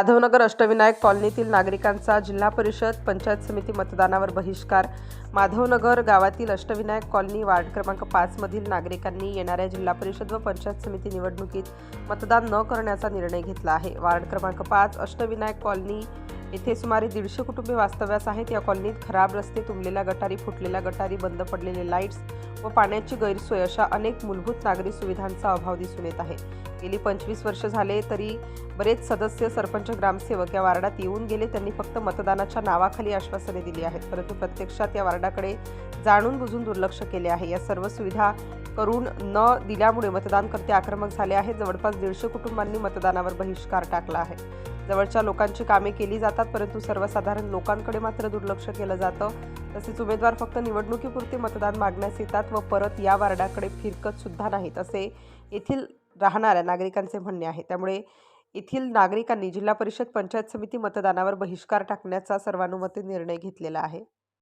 माधवनगर अष्टविनायक कॉलनीतील नागरिकांचा जिल्हा परिषद पंचायत समिती मतदानावर बहिष्कार। माधवनगर गावातील अष्टविनायक कॉलनी वार्ड क्रमांक 5 मधील नागरिकांनी येणाऱ्या जिल्हा परिषद व पंचायत समिती निवडणुकीत मतदान न करण्याचा निर्णय घेतला आहे। वार्ड क्रमांक 5 अष्टविनायक कॉलनी येथे सुमारे 150 कुटुंबे वास्तव्यास आहेत। या कॉलनीत खराब रस्ते, तुंबलेल्या गटारी, फुटलेल्या गटारी, बंद पडलेले लाईट्स व पाण्याची गैरसोय अशा अनेक मूलभूत नागरी सुविधांचा अभाव दिसून येत आहे। गेली 25 वर्ष झाले तरी बरेच सदस्य, सरपंच, ग्रामसेवक या वार्डात येऊन गेले। त्यांनी फक्त मतदानाच्या नावाखाली आश्वासने दिली आहेत, परंतु प्रत्यक्षात या वार्डाकडे जाणून बुजून दुर्लक्ष केले आहे। या सर्व सुविधा करून न दिल्यामुळे मतदानकर्ते आक्रमक झाले आहेत। जवळपास 150 कुटुंबांनी मतदानावर बहिष्कार टाकला आहे। जवळच्या लोकांची कामे केली जातात, परंतु सर्वसाधारण लोकांकडे मात्र दुर्लक्ष केलं जातं। तसेच उमेदवार फक्त निवडणुकीपुरते मतदान मागण्यास येतात व परत या वार्डाकडे फिरकत सुद्धा नाहीत, असे येथील राहणाऱ्या नागरिकांचे म्हणणे आहे। त्यामुळे येथील नागरिकांनी जिल्हा परिषद पंचायत समिती मतदानावर बहिष्कार टाकण्याचा सर्वानुमते निर्णय घेतलेला आहे।